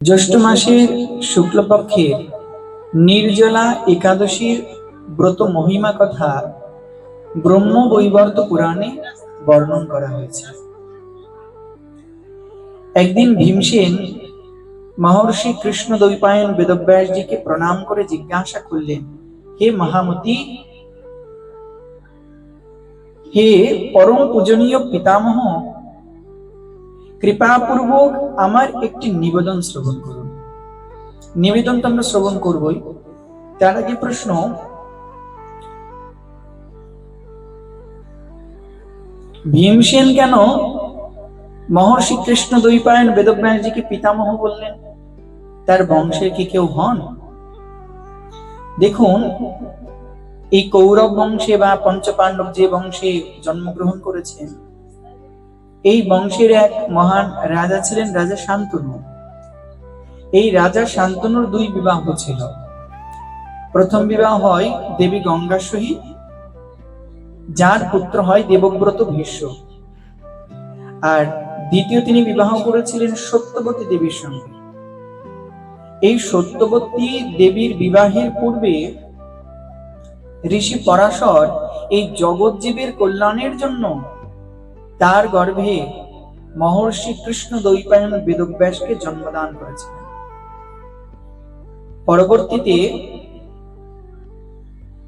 জ্যৈষ্ঠ মাসের শুক্লপক্ষের নির্জলা একাদশীর ব্রত মহিমা কথা ব্রহ্মবৈবর্ত পুরাণে বর্ণন করা হয়েছে। একদিন ভীমসেন মহর্ষি কৃষ্ণ দ্বৈপায়ন বেদব্যাসজিকে প্রণাম করে জিজ্ঞাসা করলেন, হে মহামতি, হে পরম পূজনীয় পিতামহ, কৃপাপূর্বক আমার একটি নিবেদন শ্রবণ করুন। নিবেদন তো আমরা শ্রবণ করবই, তার আগে প্রশ্ন, ভীমসেন কেন মহর্ষি কৃষ্ণ দ্বৈপায়ন বেদব্যাসজিকে পিতামহ বললেন? তার বংশের কি কেউ হন? দেখুন, এই কৌরব বংশে বা পঞ্চপাণ্ডব যে বংশে জন্মগ্রহণ করেছেন, এই বংশের এক মহান রাজা ছিলেন রাজা শান্তনু। এই রাজা শান্তনুর দুই বিবাহ ছিল। প্রথম বিবাহ হয় দেবী গঙ্গার সহিত, যার পুত্র হয় দেবব্রত ভীষ্ম। আর দ্বিতীয় তিনি বিবাহ করেছিলেন সত্যবতী দেবীর সঙ্গে। এই সত্যবতী দেবীর বিবাহের পূর্বে ঋষি পরাশর এই জগৎজীবের কল্যাণের জন্য তার গর্ভে মহর্ষি কৃষ্ণ দ্বৈপায়ন বেদব্যাসকে জন্মদান করেছিলেন। পরবর্তীতে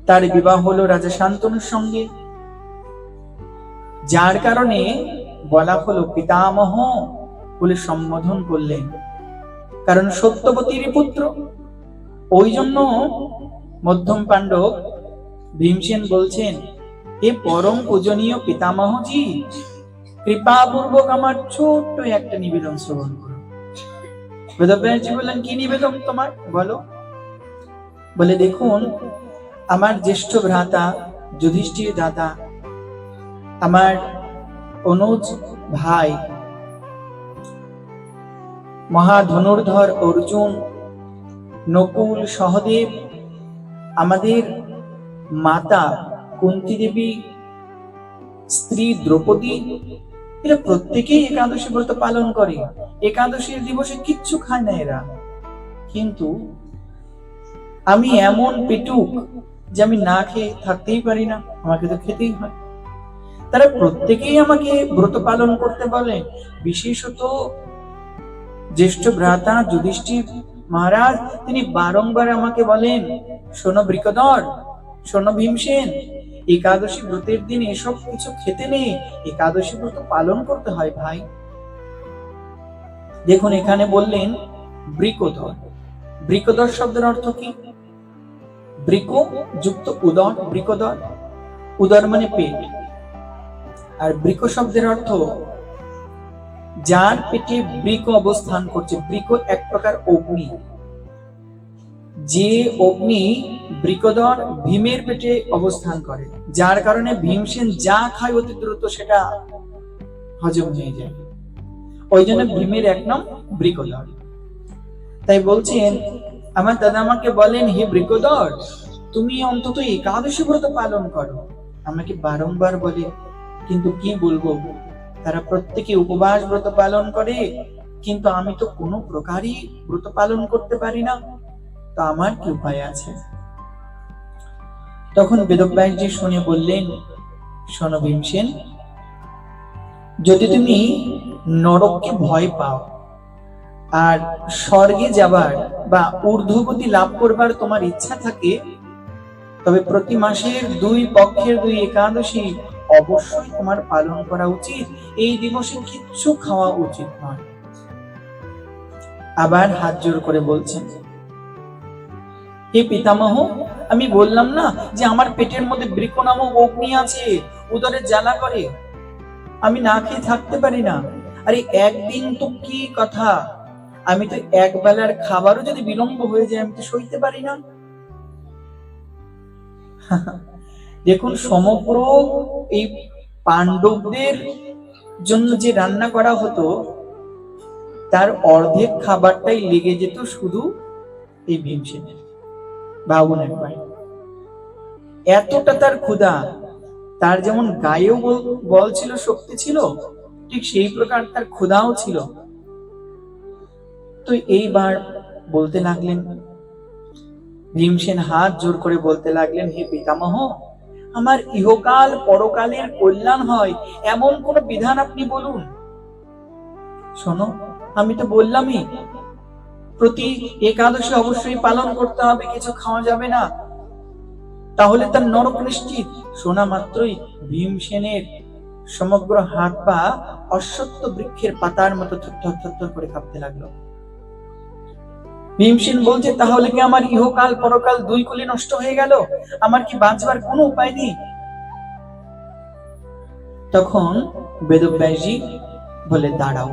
তার বিবাহ হলো রাজা শান্তনুর সঙ্গে, যার কারণে বলা হলো পিতামহ বলে সম্বোধন করলেন, কারণ সত্যবতীর পুত্র। ওই জন্য মধ্যম পাণ্ডব ভীমসেন বলছেন, হে পরম পূজনীয় পিতামহজি, কৃপাপূর্বক আমার ছোট্ট একটা নিবেদন শ্রবণ করুন। বেদব্যাসজি বললেন, কি নিবেদন তোমার, বলো। বলে, দেখুন, আমার জ্যেষ্ঠ ভ্রাতা যুধিষ্ঠির দাদা, আমার অনুজ ভাই মহাধনুর্ধর অর্জুন, নকুল, সহদেব, আমাদের মাতা কুন্তী দেবী, স্ত্রী দ্রৌপদী, এরা প্রত্যেকেই একাদশী ব্রত পালন করে। একাদশীর দিবসে কিচ্ছু খায় না এরা। কিন্তু আমি এমন পেটুক যে আমি না খেয়ে থাকতেই পারি না, আমাকে তো খেতেই হয়। তারা প্রত্যেকেই আমাকে ব্রত পালন করতে বলেন। বিশেষত জ্যেষ্ঠ ভ্রাতা যুধিষ্ঠির মহারাজ, তিনি বারংবার আমাকে বলেন, শোনো বৃকোদর, শোনো ভীমসেন, একাদশী ব্রতের দিন এসব কিছু খেতে নেই, একাদশী ব্রত পালন করতে হয় ভাই। দেখুন, এখানে বললেন বৃকোদর। বৃকোদর শব্দের অর্থ কি? বৃক যুক্ত উদর, বৃকোদর। উদর মানে পেট। আর বৃক শব্দের অর্থ যার পেটে বৃক অবস্থান করছে। বৃক এক প্রকার অগ্নি, যে অগ্নি বৃকোদর ভীমের পেটে অবস্থান করে, যার কারণে ভীমসেন যা খায় অতি দ্রুত সেটা হজম হয়ে যায়। ওই জন্য ভীমের এক নাম বৃকোদর। তাই বলছেন, আমার দাদা আমাকে বলেন, হে বৃকোদর, তুমি অন্তত একাদশী ব্রত পালন করো। আমাকে বারংবার বলে, কিন্তু কি বলবো, তারা প্রত্যেকে উপবাস ব্রত পালন করে, কিন্তু আমি তো কোনো প্রকারই ব্রত পালন করতে পারি না, তো আমার কি উপায় আছে? তখন বেদব্যাসজি শুনে বললেন, শোনো ভীমসেন, যদি তুমি নরককে ভয় পাও আর স্বর্গে যাবার বা ঊর্ধ্বগতি লাভ করবার তোমার ইচ্ছা থাকে, তবে প্রতি মাসের দুই পক্ষের দুই একাদশী অবশ্যই তোমার পালন করা উচিত। এই দিবসে কিচ্ছু খাওয়া উচিত নয়। আবার হাত জোর করে বলছেন, হে পিতামহ, আমি বললাম না যে আমার পেটের মধ্যে বৃক নামক অগ্নি আছে, উদরে জ্বালা করে, আমি না খেয়ে থাকতে পারি না। আরে একদিন তো কি কথা, আমি তো এক বেলার খাবারও যদি বিলম্ব হয়ে যায় আমি তো সইতে পারি না। দেখুন, সমগ্র এই পাণ্ডবদের জন্য যে রান্না করা হতো, তার অর্ধেক খাবারটাই লেগে যেত শুধু এই ভীমসেনের। ভাবুন একবার, এতটা তার ক্ষুধা। তার যেমন গায়েও বল ছিল, শক্তি ছিল, ঠিক সেই প্রকার তার ক্ষুধাও ছিল। তো এইবার বলতে লাগলেন, ভীমসেন হাত জোর করে বলতে লাগলেন, হে পিতামহ, আমার ইহকাল পরকালের কল্যাণ হয় এমন কোন বিধান আপনি বলুন। শোনো, আমি তো বললামই প্রতি একাদশী অবশ্যই পালন করতে হবে, কিছু খাওয়া যাবে না, তাহলে তার নরক নিশ্চিত। শোনা মাত্রই ভীমসেনের সমগ্র হাত পা অশ্বত্থ বৃক্ষের পাতার মতো থরথর করে কাঁপতে লাগলো। ভীমসেন বলছে, তাহলে কি আমার ইহকাল পরকাল দুই কুলি নষ্ট হয়ে গেল? আমার কি বাঁচবার কোনো উপায় নেই? তখন বেদব্যাসজি বলে, দাঁড়াও।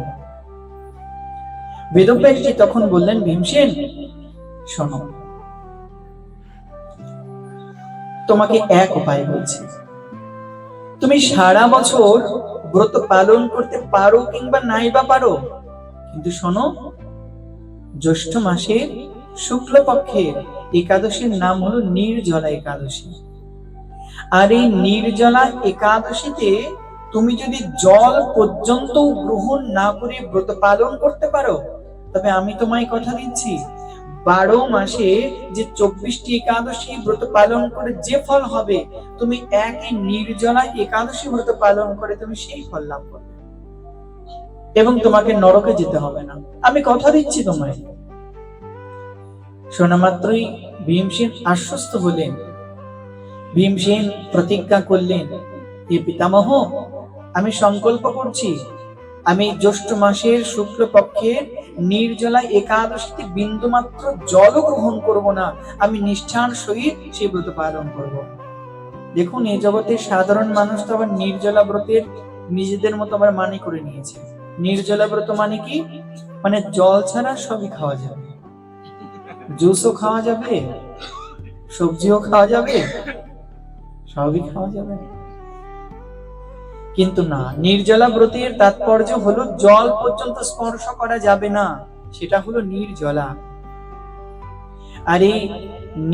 বেদব্যাসজি তখন বললেন, ভীমসেন শোনো, তোমাকে এক উপায় বলছি। তুমি সারা বছর ব্রত পালন করতে পারো কিংবা নাই বা পারো, কিন্তু শোনো, জ্যৈষ্ঠ মাসের শুক্লপক্ষের একাদশীর নাম হলো নির্জলা একাদশী। আর এই নির্জলা একাদশীতে তুমি যদি জল পর্যন্ত গ্রহণ না করে ব্রত পালন করতে পারো, তবে আমি তোমায় কথা দিচ্ছি, 12 মাসে যে 24টি একাদশী ব্রত পালন করে যে ফল হবে, তুমি একই নির্জলা একাদশী ব্রত পালন করে তুমি সেই ফল লাভ করবে, এবং তোমাকে নরকে যেতে হবে না, আমি কথা দিচ্ছি তোমায়। শোনা মাত্রই ভীমসেন আশ্বস্ত হলেন। ভীমসেন প্রতিজ্ঞা করলেন, হে পিতামহ, আমি সংকল্প করছি, আমি জ্যৈষ্ঠ মাসের শুক্লপক্ষের নির্জলা একাদশীতে বিন্দুমাত্র জল গ্রহণ করব না, আমি নিষ্ঠার সহিত সেই ব্রত পালন করব। দেখুন, এই জগতে সাধারণ মানুষ তো আবার নির্জলা ব্রতের নিজেদের মতো আবার মানে করে নিয়েছে। নির্জলা ব্রত মানে কি? মানে জল ছাড়া সবই খাওয়া যাবে, জুসও খাওয়া যাবে, সবজিও খাওয়া যাবে, সবই খাওয়া যাবে। কিন্তু না, নির্জলা ব্রতের তাৎপর্য হলো জল পর্যন্ত স্পর্শ করা যাবে না, সেটা হলো নির্জলা। আর এই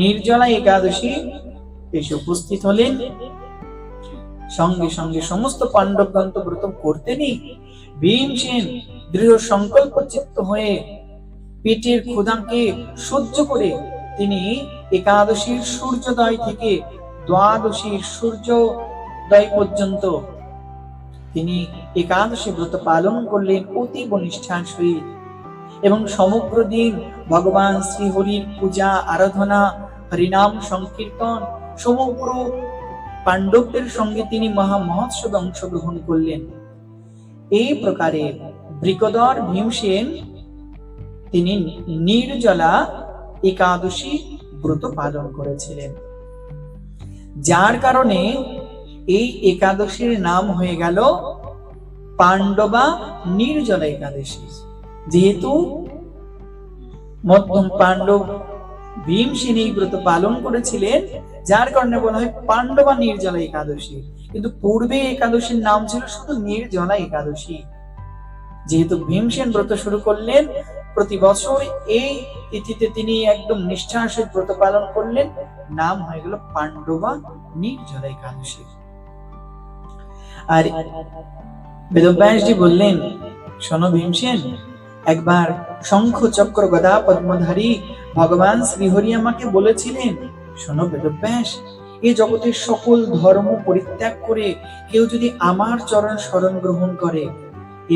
নির্জলা একাদশী এসে উপস্থিত হলেন, সঙ্গে সঙ্গে সমস্ত পাণ্ডবগণ তো ব্রত করতেনই। ভীমসেন দৃঢ় সংকল্প চিত্ত হয়ে পেটের ক্ষুধাকে সহ্য করে তিনি একাদশীর সূর্যোদয় থেকে দ্বাদশীর সূর্যোদয় পর্যন্ত তিনি একাদশী ব্রত পালন করলেন অতীব নিষ্ঠার সহিত, এবং সমগ্র দিন ভগবান শ্রীহরির পূজা আরাধনা, হরিনাম সংকীর্তন, সমগ্র পাণ্ডবদের সঙ্গে তিনি মহা মহোৎসবে অংশগ্রহণ করলেন। এই প্রকারে বৃকোদর ভীমসেন তিনি নির্জলা একাদশী ব্রত পালন করেছিলেন, যার কারণে এই একাদশীর নাম হয়ে গেল পাণ্ডবা নির্জলা একাদশী। যেহেতু মধ্যম পাণ্ডব ভীমসেন এই ব্রত পালন করেছিলেন, যার কারণে বলা হয় পাণ্ডবা নির্জলা একাদশী। কিন্তু পূর্বে একাদশীর নাম ছিল শুধু নির্জলা একাদশী। যেহেতু ভীমসেন ব্রত শুরু করলেন, প্রতি বছর এই তিথিতে তিনি একদম নিষ্ঠার সহিত ব্রত পালন করলেন, নাম হয়ে গেল পাণ্ডবা নির্জলা একাদশী। আর বেদব্যাসজি বললেন, শোনো ভীমসেন, একবার শঙ্খ চক্র গদা পদ্মধারী ভগবান শ্রীহরি আমাকে বলেছিলেন, শোনো বেদব্যাস, এই জগতের সকল ধর্ম পরিত্যাগ করে কেউ যদি আমার চরণ শরণ গ্রহণ করে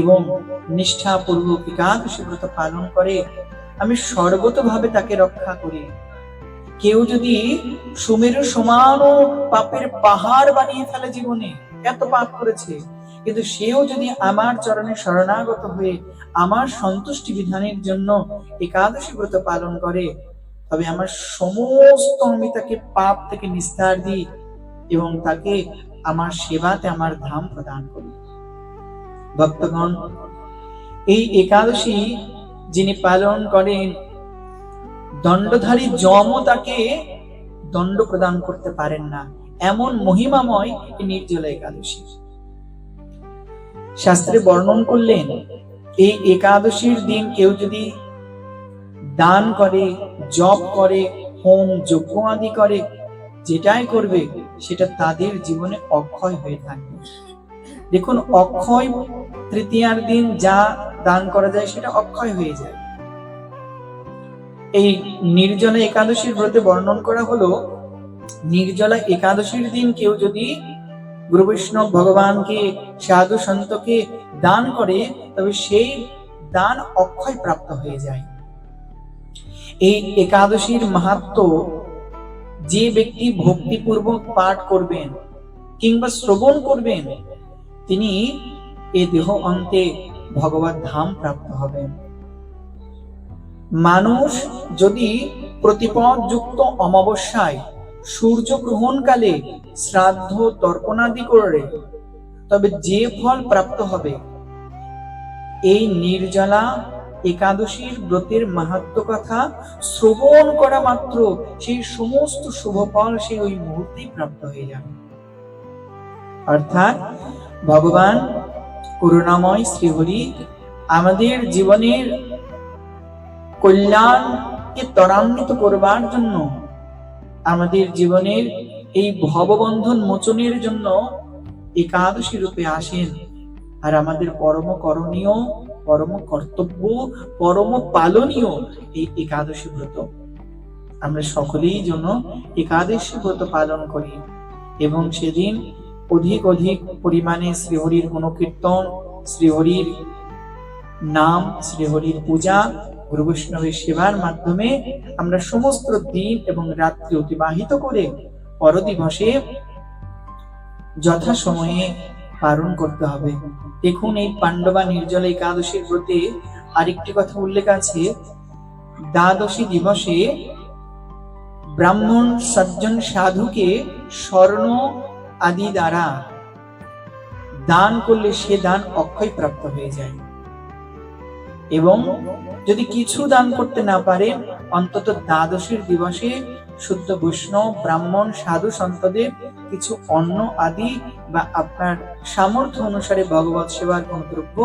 এবং নিষ্ঠাপূর্বক একাদশী ব্রত পালন করে, আমি সর্বতভাবে তাকে রক্ষা করি। কেউ যদি সুমেরু সমান পাপের পাহাড় বানিয়ে ফেলে, জীবনে এত পাপ করেছে, কিন্তু সেও যদি আমার চরণে শরণাগত হয়ে আমার সন্তুষ্টি বিধানের জন্য একাদশী ব্রত পালন করে, তবে আমার সমস্ত আমি তাকে পাপ থেকে নিস্তার দিই এবং তাকে আমার সেবাতে আমার ধাম প্রদান করি। ভক্তগণ, এই একাদশী যিনি পালন করেন, দণ্ডধারী যমও তাকে দণ্ড প্রদান করতে পারেন না, এমন মহিমাময় এই নির্জলা একাদশী। শাস্ত্রে বর্ণন করলেন, এই একাদশীর দিন কেউ যদি দান করে, জপ করে, হোম যজ্ঞ আদি করে, যেটাই করবে সেটা তাদের জীবনে অক্ষয় হয়ে থাকবে। দেখুন, অক্ষয় তৃতীয়ার দিন যা দান করা যায় সেটা অক্ষয় হয়ে যায়, এই নির্জলা একাদশীর ব্রতে বর্ণন করা হলো, নির্জলা একাদশীর দিন কেউ যদি গুরু বৈষ্ণব ভগবানকে, সাধু সন্তকে দান করে, তবে সেই দান অক্ষয় প্রাপ্ত হয়ে যায়। এই একাদশীর মাহাত্ম্য যে ব্যক্তি ভক্তিপূর্বক পাঠ করবেন কিংবা শ্রবণ করবেন, তিনি এ দেহ অন্তে ভগবত ধাম প্রাপ্ত হবেন। মানুষ যদি প্রতিপদ যুক্ত অমাবস্যায় সূর্যগ্রহণকালে শ্রাদ্ধ তর্পণাদি করে, তবে যে ফল প্রাপ্ত হবে, এই নির্জলা একাদশীর ব্রতের মাহাত্ম্য কথা শ্রবণ করা মাত্র সেই সমস্ত শুভ ফল সে ওই মুহূর্তেই প্রাপ্ত হয়ে যাবে। অর্থাৎ ভগবান করুণাময় শ্রীহরি আমাদের জীবনের কল্যাণকে ত্বরান্বিত করবার জন্য, আমাদের জীবনের এই ভববন্ধন মোচনের জন্য একাদশী রূপে আসেন। আর আমাদের পরম করণীয়, পরম কর্তব্য, পরম পালনীয় এই একাদশী ব্রত, আমরা সকলেই যেন একাদশী ব্রত পালন করি এবং সেদিন অধিক অধিক পরিমাণে শ্রীহরির গুণকীর্তন, শ্রীহরির নাম, শ্রীহরির পূজা, গুরু বৈষ্ণবের সেবার মাধ্যমে আমরা সমস্ত দিন এবং রাত্রি অতিবাহিত করে পরদিবসে যথাসময়ে পালন করতে হবে। দেখুন, এই পাণ্ডবা নির্জলা একাদশীর ব্রতে আরেকটি কথা উল্লেখ আছে, দ্বাদশী দিবসে ব্রাহ্মণ সজ্জন সাধুকে স্বর্ণ আদি দ্বারা দান করলে সে দান অক্ষয় প্রাপ্ত হয়ে যায়। এবং যদি কিছু দান করতে না পারে, অন্তত দ্বাদশীর দিবসে শুদ্ধ বৈষ্ণব, ব্রাহ্মণ, সাধু সন্তদের কিছু অন্ন আদি বা আপনার সামর্থ্য অনুসারে ভগবত সেবার কোন দ্রব্য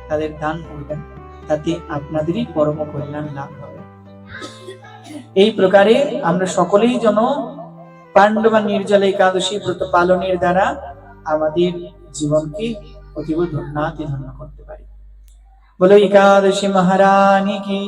তাদের দান করবেন, তাতে আপনাদেরই পরম কল্যাণ লাভ হবে। এই প্রকারে আমরা সকলেই যেন পাণ্ডবা নির্জলা একাদশী ব্রত পালনের দ্বারা আমাদের জীবনকে অতীব ধন্যাতি ধন্য করতে পারি। বলো একাদশী মহারানী কি।